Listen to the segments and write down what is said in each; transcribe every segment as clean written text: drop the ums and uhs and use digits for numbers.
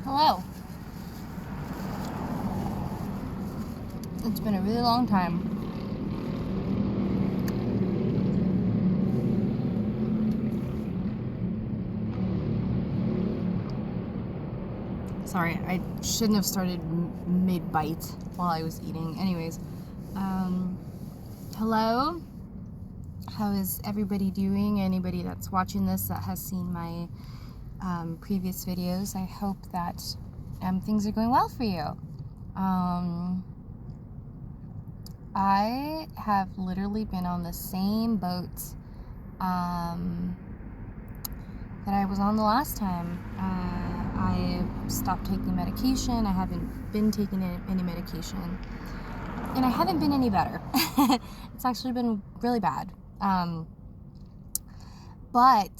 Hello. It's been a really long time. Sorry, I shouldn't have started mid-bite while I was eating. Anyways, hello. How is everybody doing? Anybody that's watching this that has seen my previous videos, I hope that things are going well for you. I have literally been on the same boat that I was on the last time. I stopped taking medication. I haven't been taking any medication. And I haven't been any better. It's actually been really bad. But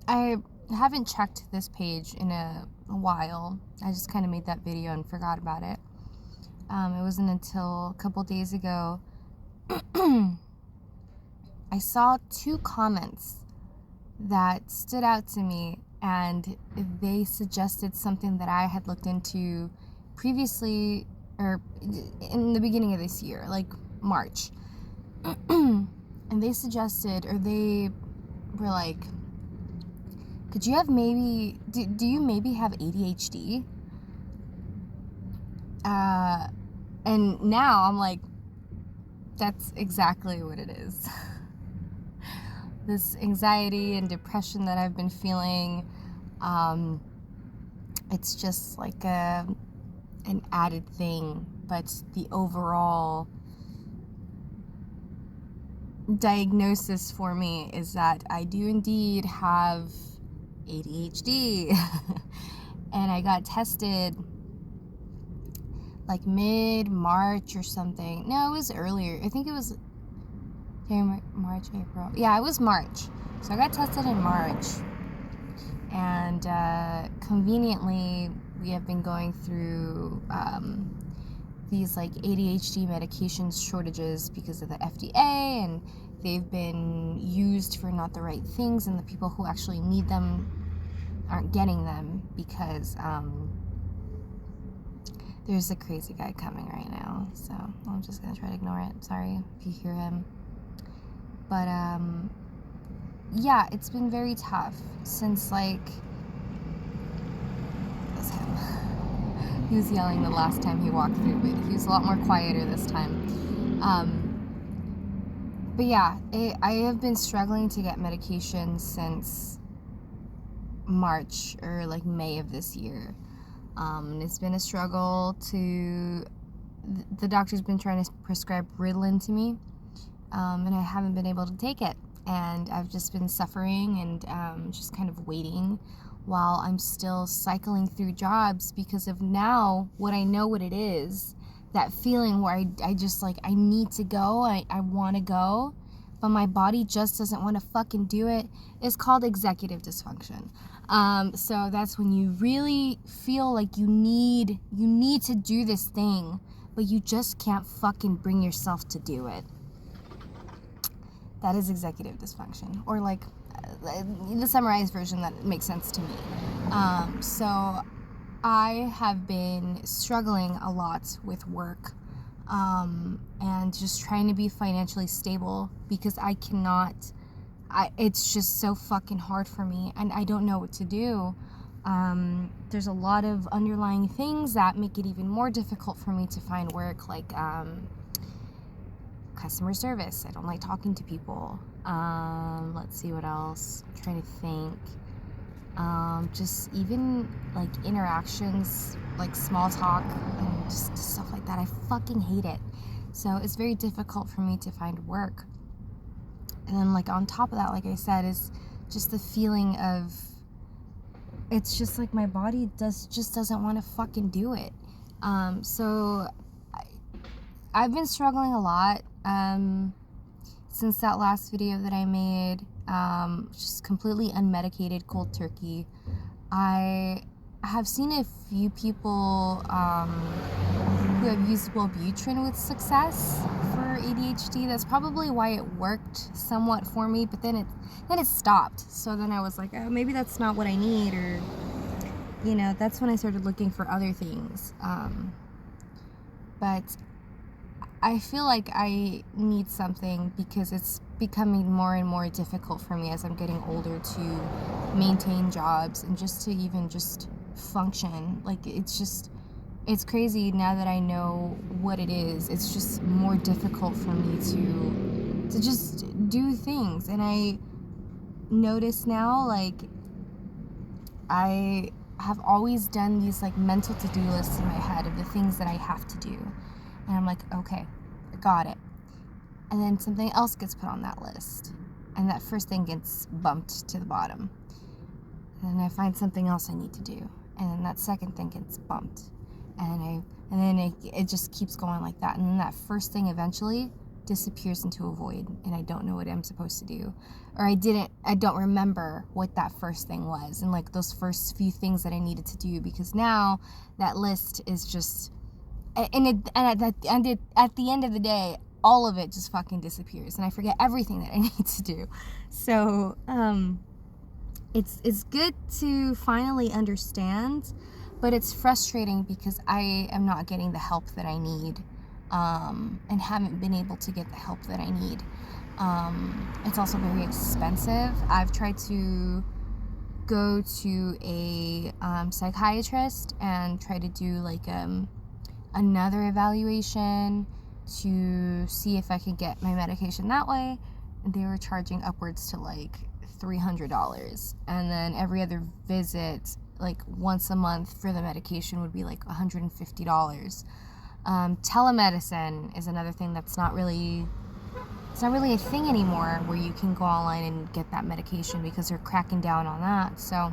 I haven't checked this page in a while. I just kind of made that video and forgot about it. It wasn't until a couple days ago I saw two comments that stood out to me, and they suggested something that I had looked into previously, or in the beginning of this year, like March. And they suggested, or they were like, could you have maybe, do you maybe have ADHD? And now I'm like, that's exactly what it is. This anxiety and depression that I've been feeling, it's just like an added thing, but the overall diagnosis for me is that I do indeed have ADHD. And I got tested like mid-March or something. No, it was earlier. I think it was March, April. Yeah, it was March. So I got tested in March. And conveniently, we have been going through these like ADHD medication shortages because of the FDA, and they've been used for not the right things, and the people who actually need them aren't getting them because there's a crazy guy coming right now. So I'm just gonna try to ignore it. Sorry if you hear him. But yeah, it's been very tough since like, that's him. He was yelling the last time he walked through, but he was a lot more quieter this time. But yeah, I have been struggling to get medication since March or like May of this year. And it's been a struggle the doctor's been trying to prescribe Ritalin to me. And I haven't been able to take it, and I've just been suffering and just kind of waiting while I'm still cycling through jobs because of now what I know what it is, that feeling where I just like, I need to go, I want to go, but my body just doesn't want to fucking do it. It's called executive dysfunction. So that's when you really feel like you need to do this thing, but you just can't fucking bring yourself to do it. That is executive dysfunction, or like the summarized version that makes sense to me. So I have been struggling a lot with work and just trying to be financially stable because it's just so fucking hard for me, and I don't know what to do. There's a lot of underlying things that make it even more difficult for me to find work, like customer service. I don't like talking to people. Let's see what else. I'm trying to think. Just even like interactions, like small talk and just stuff like that. I fucking hate it. So it's very difficult for me to find work. And then like on top of that, like I said, is just the feeling of, it's just like my body just doesn't want to fucking do it. So I've been struggling a lot since that last video that I made, just completely unmedicated, cold turkey. I have seen a few people who have used Wellbutrin with success for for ADHD. That's probably why it worked somewhat for me, but then it stopped. So then I was like, oh, maybe that's not what I need, or that's when I started looking for other things. But I feel like I need something because it's becoming more and more difficult for me as I'm getting older to maintain jobs and just to even just function. Like, it's crazy now that I know what it is. It's just more difficult for me to just do things. And I notice now, like, I have always done these like mental to-do lists in my head of the things that I have to do. And I'm like, okay, I got it. And then something else gets put on that list. And that first thing gets bumped to the bottom. And then I find something else I need to do. And then that second thing gets bumped. And then it just keeps going like that. And then that first thing eventually disappears into a void. And I don't know what I'm supposed to do. Or I don't remember what that first thing was. And like those first few things that I needed to do. Because now that list is just... And at the end of the day, all of it just fucking disappears, and I forget everything that I need to do. So it's good to finally understand, but it's frustrating because I am not getting the help that I need, and haven't been able to get the help that I need. It's also very expensive. I've tried to go to a psychiatrist and try to do like another evaluation to see if I could get my medication that way. They were charging upwards to like $300, and then every other visit, like once a month for the medication, would be like $150. Telemedicine is another thing that's not really a thing anymore, where you can go online and get that medication because they're cracking down on that. So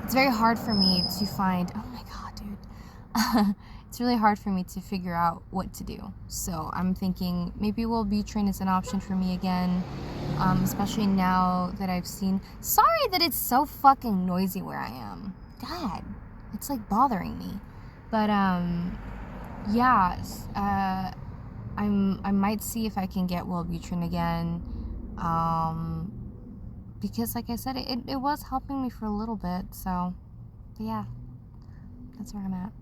it's very hard for me to find, oh my god, dude. It's really hard for me to figure out what to do. So I'm thinking maybe Wellbutrin is an option for me again, especially now that I've seen... Sorry that it's so fucking noisy where I am. God, it's like bothering me. But yeah, I might see if I can get Wellbutrin again, because like I said, it was helping me for a little bit. So, but yeah, that's where I'm at.